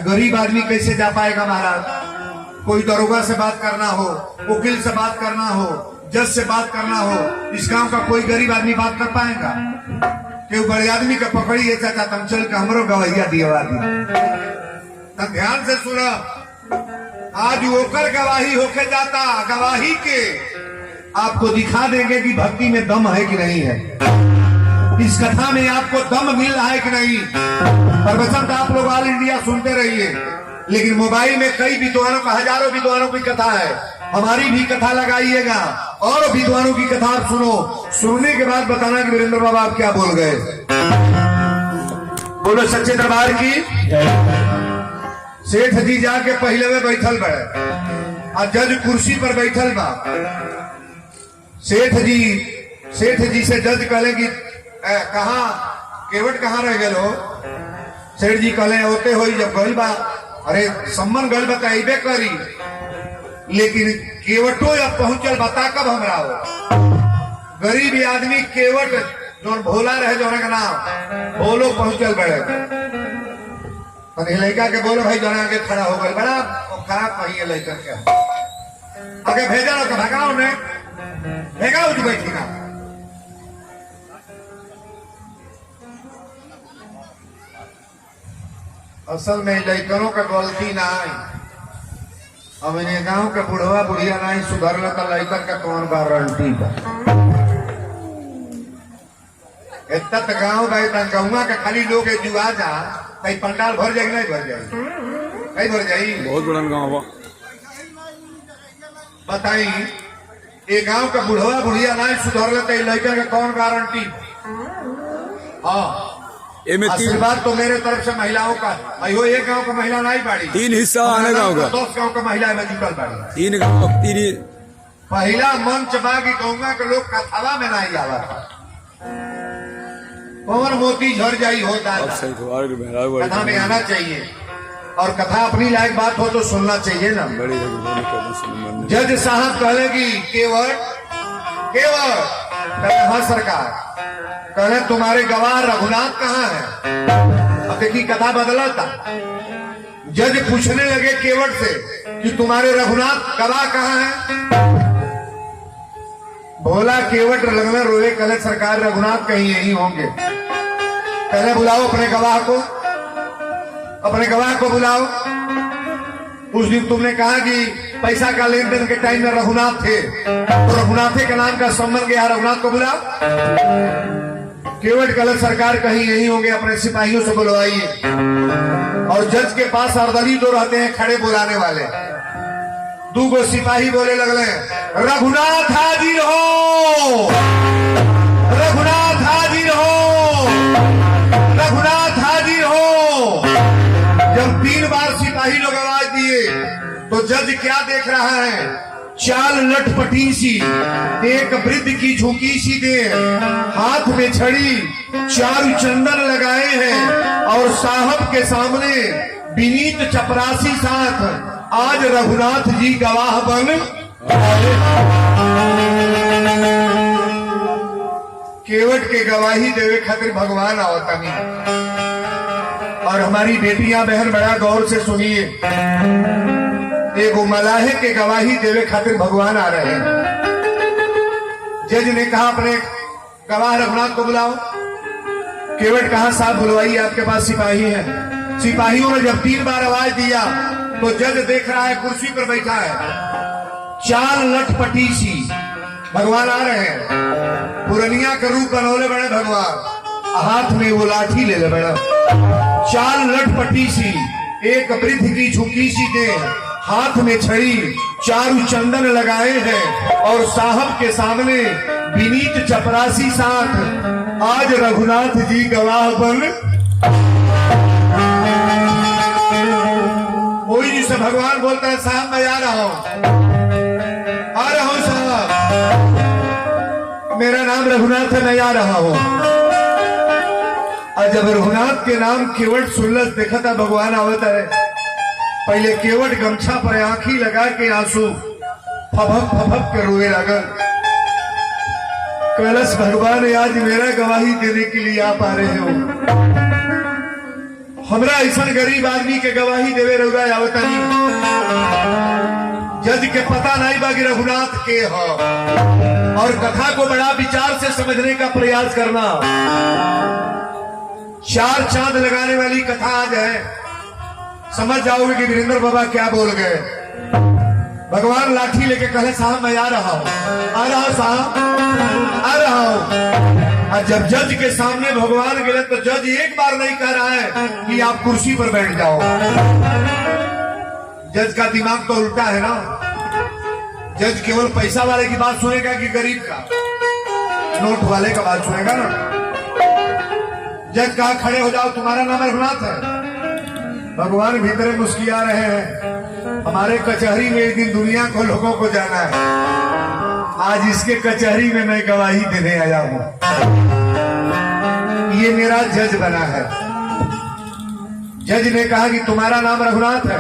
गरीब आदमी कैसे जा पाएगा महाराज? कोई दरोगा से बात करना हो, वकील से बात करना हो, जज से बात करना हो, इस गांव का कोई गरीब आदमी बात कर पाएगा? कि बड़े आदमी का पकड़िए चाचा तुम चल के हमरो गवैया दिया तब ध्यान से सुना। आज होकर गवाही होके जाता, गवाही के आपको दिखा देंगे कि भक्ति में दम है कि नहीं है, इस कथा में आपको दम मिल रहा है कि नहीं। प्रवचन तो आप लोग ऑल इंडिया सुनते रहिए, लेकिन मोबाइल में कई विद्वानों का, हजारों विद्वानों की कथा है, हमारी भी कथा लगाइएगा और विद्वानों की कथा आप सुनो। सुनने के बाद बताना कि वीरेंद्र बाबा आप क्या बोल गए। बोलो सच्चे दरबार की। सेठ जी जाके पहले में बैठल बड़े और जज कुर्सी पर बैठल बा। सेठ जी से जज कहले कि कहा केवट कहाँ रह गए हो? सेठ जी कहले होते हो जब गल बा, अरे सम्मन गल बताइबे करी, लेकिन केवटो जब पहुंचल बता कब हमरा हो। गरीब आदमी केवट जो भोला रहे जो का नाम भोलो पहुंचल बड़े लड़का के बोलो भाई जना आगे खड़ा हो गए, बड़ा खराब पहिए लड़का के आगे भेजा लो, भगाओ ने भेगाओ जो बैठी ना। असल में लड़कों का गलती ना आई, अब इन्हें गांव के बुढ़वा बुढ़िया नहीं सुधर लेता, लड़कन का कौन गारंटी बा? इतना तो गाँव गौवा के खाली लोग जुआ जा कहीं पंडाल भर जाएगी, नहीं भर जाएगी, नहीं भर जाएगी। बहुत बड़ा गाँव बताई, ये गांव का बुढ़वा बुढ़िया नहीं सुधर लेते, लड़का का कौन गारंटी? हाँ, आशीर्वाद तो मेरे तरफ से महिलाओं का। अयो एक गांव का महिला नहीं बाड़ी, 3 हिस्सा आने गाँव का, 10 गांव का महिला में जुटल बाड़ी। 3 गाँव 3 पहला मंच बागी गौवा के लोग कथावा में नहीं आवा था। और मोती झड़ जाई हो कथा में आना चाहिए, और कथा अपनी लायक बात हो तो सुनना चाहिए ना। जज साहब कहले कि केवट हाँ सरकार, कहले तुम्हारे गवाह रघुनाथ कहाँ है? अब देखिए कथा बदला था। जज पूछने लगे केवट से कि तुम्हारे रघुनाथ गवाह कहाँ है? बोला केवट लगना रोए, कहले सरकार रघुनाथ कहीं यही होंगे। पहले बुलाओ अपने गवाह को, अपने गवाह को बुलाओ। उस दिन तुमने कहा कि पैसा का लेन देन के टाइम में रघुनाथ थे, तो रघुनाथे के नाम का संबंध गया, रघुनाथ को बुलाओ। केवट कहले सरकार कहीं यही होंगे, अपने सिपाहियों से बुलवाइए। और जज के पास अर्दली दो रहते हैं खड़े बुलाने वाले, 2 सिपाही बोले लगले रघुनाथ हाजिर हो, रघुनाथ हाजिर हो, रघुनाथ हाजिर हो। जब 3 बार सिपाही लोग आवाज दिए तो जज क्या देख रहा है? चाल लटपटी सी, एक वृद्ध की झुकी सी दे, हाथ में छड़ी, चारू चंदन लगाए हैं और साहब के सामने विनीत चपरासी साथ आज रघुनाथ जी गवाह बन। केवट के गवाही देवे खातिर भगवान आवता नहीं। और हमारी बेटियां बहन बड़ा गौर से सुनिए, एगो मलाहे के गवाही देवे खातिर भगवान आ रहे हैं। जज ने कहा अपने गवाह रघुनाथ को बुलाओ। केवट कहा साहब बुलवाइए, आपके पास सिपाही है। सिपाहियों ने जब 3 बार आवाज दिया तो जज देख रहा है कुर्सी पर बैठा है, चाल लटपटी सी, भगवान आ रहे हैं। पुरनिया का रूप बनौले बड़े भगवान, हाथ में वो लाठी ले ले बड़ा, चाल लटपटी सी, एक वृद्ध की झुकी सी दे, हाथ में छड़ी, चारू चंदन लगाए हैं और साहब के सामने विनीत चपरासी साथ आज रघुनाथ जी गवाह बन। कोई जिसे भगवान बोलता है साहब मैं आ रहा हूं साहब, मेरा नाम रघुनाथ है, मैं आ रहा हूं। और जब रघुनाथ के नाम केवट सुनलस, देखा था भगवान आवता है। पहले केवट गमछा पर आंखी लगा के आंसू फभक फभक के रोए लगल। कैलाश भगवान आज मेरा गवाही देने के लिए आप आ रहे हो। हमरा ऐसा गरीब आदमी के गवाही देवे रहुआ आवतानी, जज के पता नहीं बाकी रघुनाथ के हो, और कथा को बड़ा विचार से समझने का प्रयास करना। चार चांद लगाने वाली कथा आज है, समझ जाओगे कि वीरेंद्र बाबा क्या बोल गए। भगवान लाठी लेके कहे साहब मैं आ रहा हूं साहब आ रहा हूं। और जब जज के सामने भगवान गए तो जज एक बार नहीं कह रहा है कि आप कुर्सी पर बैठ जाओ। जज का दिमाग तो उल्टा है ना, जज केवल पैसा वाले की बात सुनेगा कि गरीब का, नोट वाले का बात सुनेगा ना। जज कहा खड़े हो जाओ, तुम्हारा नाम रघुनाथ है। भगवान भीतर मुस्कुरा रहे हैं, हमारे कचहरी में एक दिन दुनिया को लोगों को जाना है, आज इसके कचहरी में मैं गवाही देने आया हूं। ये मेरा जज बना है। जज ने कहा कि तुम्हारा नाम रघुनाथ है।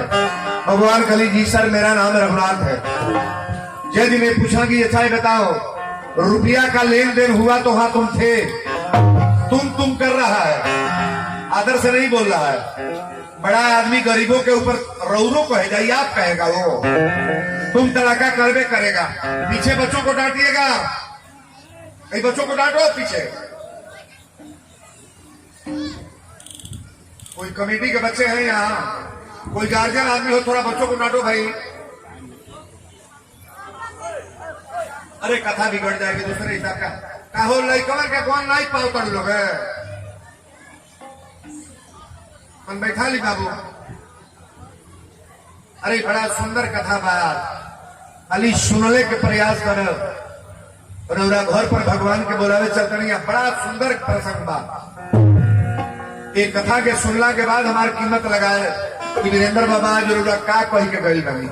भगवान कली जी सर मेरा नाम रघुनाथ है। जज ने पूछा कि अच्छा ये बताओ, रुपया का लेन देन हुआ तो हाँ तुम थे, तुम कर रहा है, आदर से नहीं बोल रहा है। बड़ा आदमी गरीबों के ऊपर रौरों कहे जाइए, आप कहेगा वो, तुम तड़ाका करवे करेगा। पीछे बच्चों को डांटिएगा, कई बच्चों को डांटो पीछे। कोई कमेटी के बच्चे हैं यहाँ, कोई गार्जियन आदमी हो थोड़ा बच्चों को डांटो भाई। अरे कथा बिगड़ जाएगी दूसरे हिसाब का हो लड़कवर का कौन नहीं पाओ कर लोग मन बैठा ली बाबू। अरे बड़ा सुंदर कथा बात अली सुनने के प्रयास कर, घर पर भगवान के बोलावे चलतनिया, बड़ा सुंदर प्रसंग बा। एक कथा के सुनला के बाद हमारी कीमत लगाए कि वीरेंद्र बाबा जरूर का कही के गई बनी।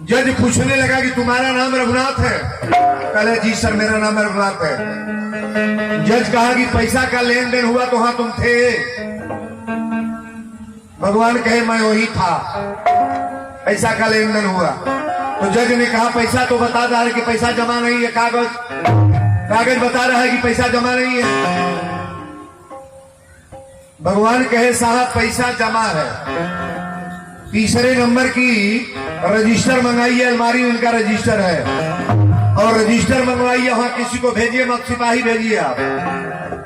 जज पूछने लगा कि तुम्हारा नाम रघुनाथ है? कहले जी सर मेरा नाम रघुनाथ है। जज कहा कि पैसा का लेन देन हुआ तो हाँ तुम थे? भगवान कहे मैं वही था, पैसा का लेन देन हुआ। तो जज ने कहा पैसा तो बता रहा है कि पैसा जमा नहीं है, कागज बता रहा है कि पैसा जमा नहीं है। भगवान कहे साहब पैसा जमा है, तीसरे नंबर की रजिस्टर मंगाइए, अलमारी में इनका रजिस्टर है, और रजिस्टर मंगवाइए, वहां किसी को भेजिए, मत सिपाही भेजिए आप,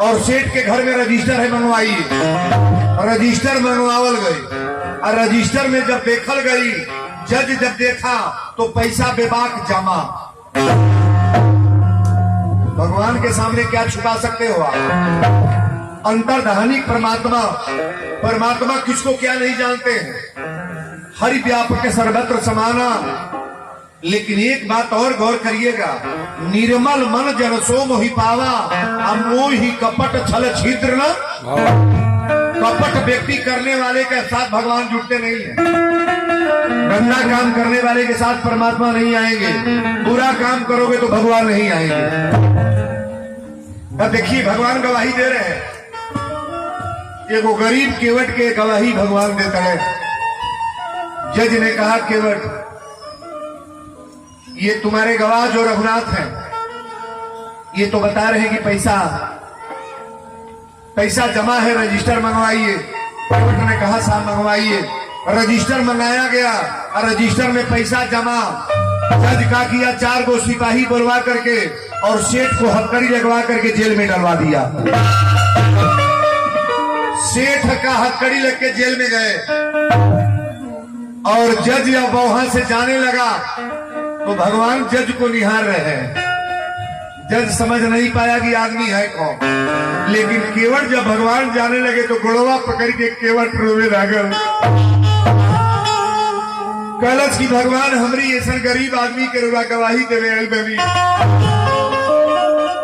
और सेठ के घर में रजिस्टर है मंगवाइए। रजिस्टर मंगवावल गई, और रजिस्टर में जब देखल गई, जज जब देखा तो पैसा बेबाक जमा। भगवान के सामने क्या छुपा सकते हो आप? अंतर्धानी परमात्मा, परमात्मा किसको क्या नहीं जानते हैं, हरि व्यापक सर्वत्र समाना। लेकिन एक बात और गौर करिएगा, निर्मल मन जन सो मोहि पावा, मोहि कपट छल छिद्र न। कपट व्यक्ति करने वाले के साथ भगवान जुटते नहीं है। गंदा काम करने वाले के साथ परमात्मा नहीं आएंगे, बुरा काम करोगे तो भगवान नहीं आएंगे। अब देखिए भगवान गवाही दे रहे हैं, एगो गरीब केवट के गवाही भगवान देता है। जज ने कहा केवट ये तुम्हारे गवाह जो रघुनाथ हैं, ये तो बता रहे हैं कि पैसा जमा है, रजिस्टर मंगवाइए। केवट ने कहा साहब मंगवाइए। रजिस्टर मंगाया गया और रजिस्टर में पैसा जमा। जज का किया, 4 गो सिपाही बुलवा करके और सेठ को हथकड़ी लगवा करके जेल में डलवा दिया। सेठ का हथकड़ी लग के जेल में गए, और जज अब वहां से जाने लगा तो भगवान जज को निहार रहे हैं। जज समझ नहीं पाया कि आदमी है कौन, लेकिन केवट जब भगवान जाने लगे तो गुड़वा पकड़ के केवट रोवे लागल। कलश की भगवान हमरी ऐसा गरीब आदमी के रुआ गवाही देवे अलबेवी।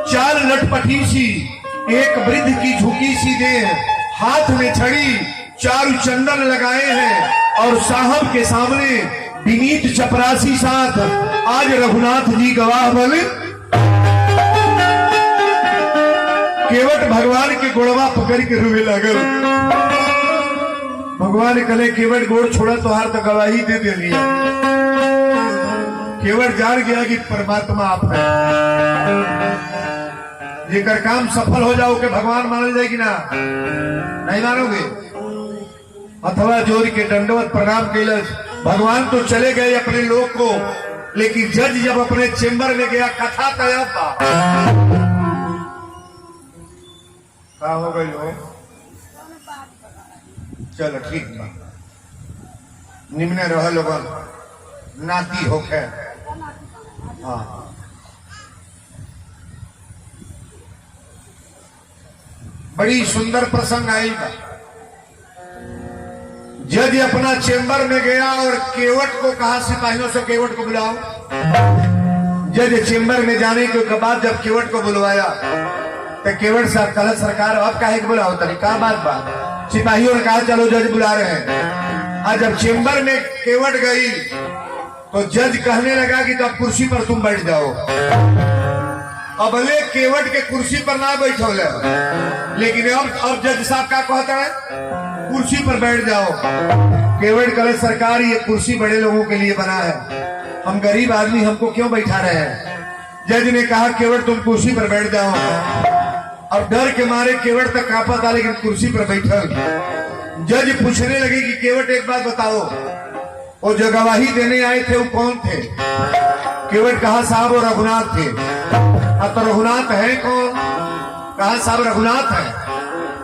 4 लटपटी सी, एक वृद्ध की झुकी सी देह, हाथ में छड़ी, 4 चंदन लगाए हैं, और साहब के सामने विनीत चपरासी साथ आज रघुनाथ जी गवाह बने। केवट भगवान के गोड़वा पकड़ के रुए लगल। भगवान कले केवट गोड़ छोड़ा तो हार तो गवाही दे लिया। केवट जान गया कि परमात्मा आप है। जेकर काम सफल हो जाओ के भगवान मानल जाए कि ना? नहीं मानोगे? अथवा जोर के दंडवत प्रणाम कैलस। भगवान तो चले गए अपने लोग को, लेकिन जज जब अपने चेंबर में गया, कथा तय का हो गई हो। चलो ठीक बा, निम्न रह लोगन, नाती होके। हाँ, बड़ी सुंदर प्रसंग आई बा। जज अपना चेंबर में गया और केवट को कहा, सिपाहियों से केवट को बुलाओ। जज चेंबर में जाने के बाद जब केवट को बुलवाया तो केवट साहब कहा, सरकार अब काहे को बुलाओ, तरीका बात बा। सिपाहियों ने कहा चलो जज बुला रहे हैं। आज जब चेंबर में केवट गई तो जज कहने लगा कि तब कुर्सी पर तुम बैठ जाओ। अबले केवट के कुर्सी पर ना बैठो ले, लेकिन अब जज साहब का कहता है कुर्सी पर बैठ जाओ। केवट कहे, सरकार ये कुर्सी बड़े लोगों के लिए बना है, हम गरीब आदमी हमको क्यों बैठा रहे हैं? जज ने कहा केवट तुम कुर्सी पर बैठ जाओ। और डर के मारे केवट तक कांपा था, लेकिन कुर्सी पर बैठल। जज पूछने लगे कि केवट एक बात बताओ, वो जो गवाही देने आए थे वो कौन थे? केवट कहा साहब वो रघुनाथ थे। अब तो रघुनाथ है कौन? कहा साहब रघुनाथ है।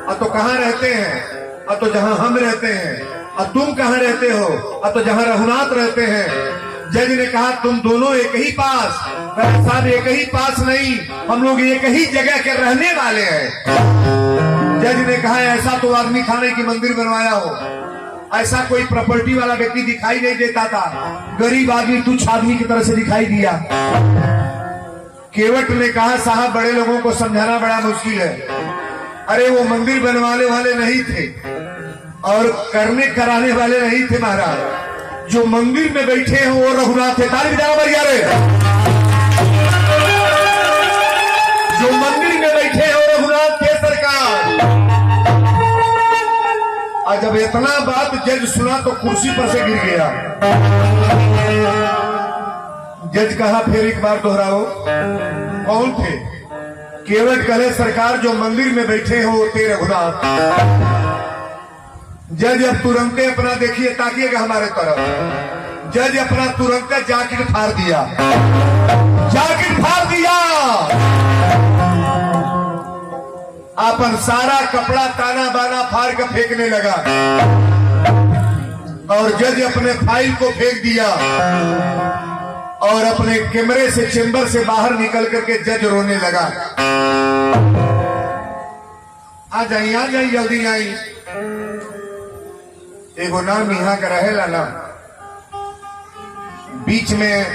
अब तो कहाँ रहते हैं? अब तो जहाँ हम रहते हैं। अब तुम कहाँ रहते हो? अब तो जहाँ रघुनाथ रहते हैं। जज ने कहा तुम दोनों एक ही पास? साहब एक ही पास नहीं, हम लोग एक ही जगह के रहने वाले हैं। जज ने कहा ऐसा तो आदमी खाने की मंदिर बनवाया हो, ऐसा कोई प्रॉपर्टी वाला व्यक्ति दिखाई नहीं देता था, गरीब आदमी तुच्छ आदमी की तरह से दिखाई दिया। केवट ने कहा साहब बड़े लोगों को समझाना बड़ा मुश्किल है। अरे वो मंदिर बनवाने वाले नहीं थे और करने कराने वाले नहीं थे महाराज, जो मंदिर में बैठे हैं वो रघुनाथ थे। ताली बजाओ बढ़िया रे। जो मंदिर में बैठे हैं वो रघुनाथ थे सरकार। और जब इतना बात जज सुना तो कुर्सी पर से गिर गया। जज कहा फिर एक बार दोहराओ, कौन थे? केवट कहे सरकार जो मंदिर में बैठे हो वो थे रघुनाथ। जज अब तुरंत अपना देखिए, ताकिएगा हमारे तरफ। जज अपना तुरंत जैकेट फाड़ दिया, जैकेट फाड़ दिया, अपन सारा कपड़ा ताना बाना फाड़ कर फेंकने लगा। और जज अपने फाइल को फेंक दिया और अपने कैमरे से चेंबर से बाहर निकल करके जज रोने लगा। आ जाइए जल्दी आई। एगो नाम यहाँ का रहेला ना, बीच में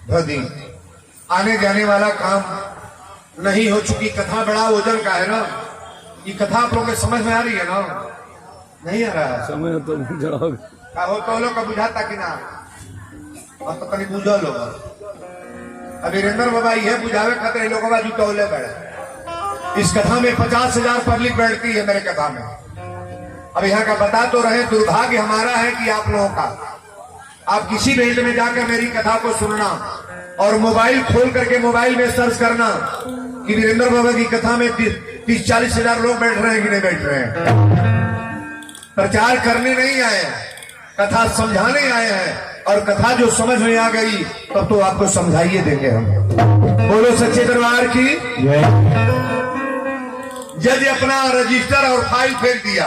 धदी आने जाने वाला काम नहीं हो चुकी। कथा बड़ा वजन का है ना, ये कथा आप लोगों के समझ में आ रही है ना? नहीं आ रहा है समय तो बुझाओ का हो तो लोग का बुझाता कि ना? तो कहीं बुझा लो। अभी वीरेंद्र बाबा यह बुझावे खाते लोगों का जुटौले बैठे। इस कथा में 50,000 पब्लिक बैठती है मेरे कथा में। अब यहाँ का बता तो रहे, दुर्भाग्य हमारा है कि आप लोगों का, आप किसी बेल्ट में जाकर मेरी कथा को सुनना और मोबाइल खोल करके मोबाइल में सर्च करना कि वीरेंद्र बाबा की कथा में 30-40,000 लोग बैठ रहे हैं कि नहीं बैठ रहे हैं। प्रचार करने नहीं आए हैं, कथा समझाने आए हैं। और कथा जो समझ में आ गई तब तो आपको समझाइए देंगे हम। बोलो सच्चे दरबार की। जज अपना रजिस्टर और फाइल फेंक दिया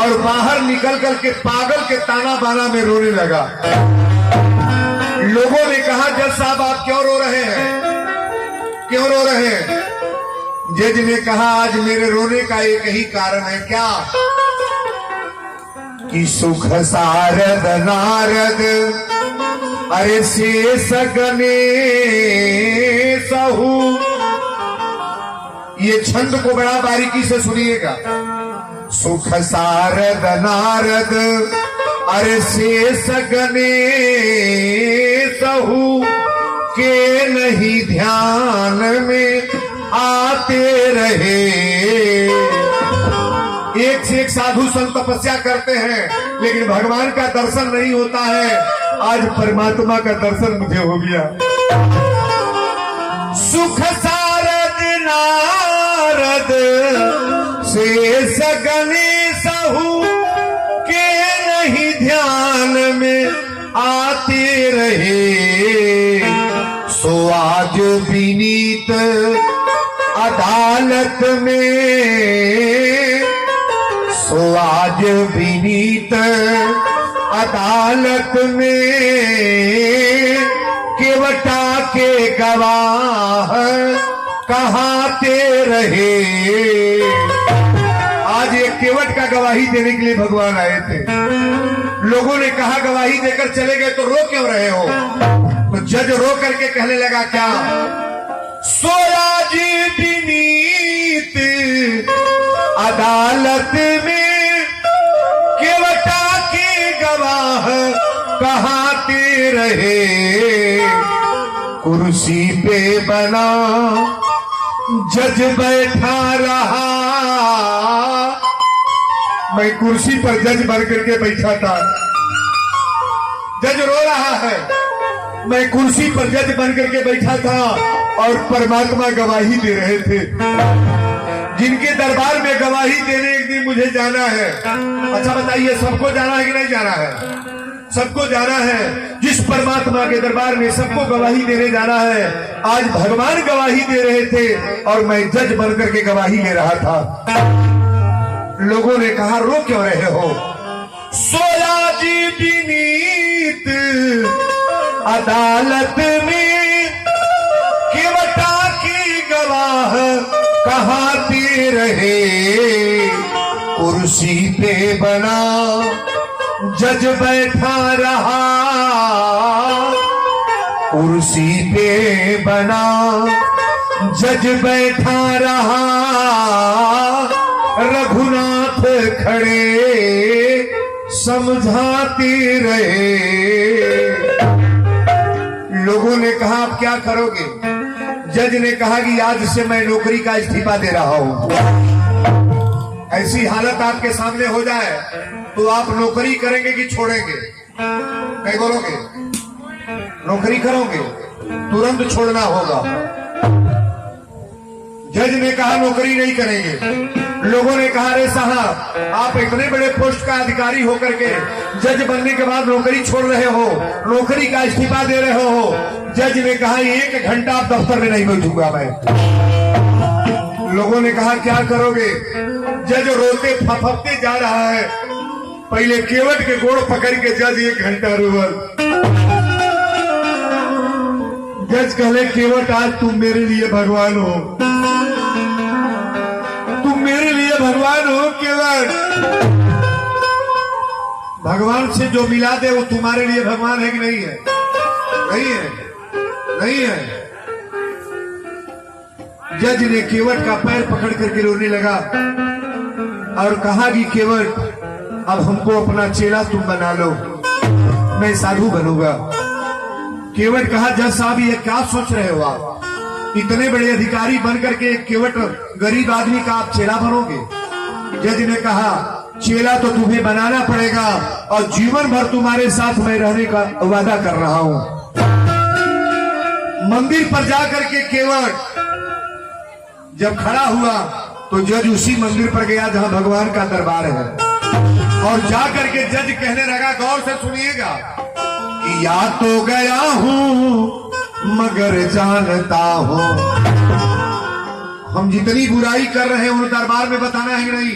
और बाहर निकल करके पागल के ताना बाना में रोने लगा। लोगों ने कहा जज साहब आप क्यों रो रहे हैं, क्यों रो रहे हैं? जज ने कहा आज मेरे रोने का एक ही कारण है। क्या? कि सुख सारद नारद अरे शेष गणेश सहु। ये छंद को बड़ा बारीकी से सुनिएगा। सुख सारद नारद अरे शेष गणेश सहु के नहीं ध्यान में आते रहे। एक से एक साधु संत तपस्या करते हैं लेकिन भगवान का दर्शन नहीं होता है। आज परमात्मा का दर्शन मुझे हो गया। सुख सारद नारद से सगने सहू के नहीं ध्यान में आते रहे। सो आज विनीत अदालत में, सो आज विनीत अदालत में केवटा के गवाह कहाते रहे। आज एक केवट का गवाही देने के लिए भगवान आए थे। लोगों ने कहा गवाही देकर चले गए तो रो क्यों रहे हो? तो जज रो करके कहने लगा क्या? सोया जी विनीत अदालत में केवटा के गवाह कहाते रहे। कुर्सी पे बना जज बैठा रहा। मैं कुर्सी पर जज बन करके बैठा था, जज रो रहा है। मैं कुर्सी पर जज बन करके बैठा था और परमात्मा गवाही दे रहे थे। जिनके दरबार में गवाही देने एक दिन मुझे जाना है। अच्छा बताइए, सबको जाना है कि नहीं जाना है? सबको जाना है। जिस परमात्मा के दरबार में सबको गवाही देने जाना है, आज भगवान गवाही दे रहे थे और मैं जज बन करके गवाही ले रहा था। लोगों ने कहा रो क्यों रहे हो? सोया जी विनीत अदालत में केवटा की गवाह कहाते रहे। कुर्सी पे बना जज बैठा रहा। कुर्सी पे बना जज बैठा रहा। रघुनाथ खड़े समझाते रहे। लोगों ने कहा आप क्या करोगे? जज ने कहा कि आज से मैं नौकरी का इस्तीफा दे रहा हूं। ऐसी हालत आपके सामने हो जाए तो आप नौकरी करेंगे कि छोड़ेंगे? क्या बोलोगे? नौकरी करोगे? तुरंत छोड़ना होगा। जज ने कहा नौकरी नहीं करेंगे। लोगों ने कहा अरे साहब, आप इतने बड़े पोस्ट का अधिकारी होकर के जज बनने के बाद नौकरी छोड़ रहे हो, नौकरी का इस्तीफा दे रहे हो। जज ने कहा 1 घंटा आप दफ्तर में नहीं बैठूंगा मैं। लोगों ने कहा क्या करोगे? जज रोते फफकते जा रहा है। पहले केवट के गोड़ पकड़ के जज 1 घंटा रोवल। जज कहले केवट आज तुम मेरे लिए भगवान हो, तुम मेरे लिए भगवान हो। केवट भगवान से जो मिला दे वो तुम्हारे लिए भगवान है कि नहीं है? नहीं है, नहीं है। जज ने केवट का पैर पकड़ करके रोने लगा और कहा कि केवट अब हमको अपना चेला तुम बना लो, मैं साधु बनूंगा। केवट कहा जज साहब ये क्या सोच रहे हो आप? इतने बड़े अधिकारी बनकर के एक केवट गरीब आदमी का आप चेला बनोगे? जज ने कहा चेला तो तुम्हें बनाना पड़ेगा और जीवन भर तुम्हारे साथ मैं रहने का वादा कर रहा हूं। मंदिर पर जाकर के केवट जब खड़ा हुआ तो जज उसी मंदिर पर गया जहां भगवान का दरबार है और जाकर के जज कहने लगा, गौर से सुनिएगा, कि या तो गया हूं मगर जानता हूं। हम जितनी बुराई कर रहे हैं उन दरबार में बताना है कि नहीं?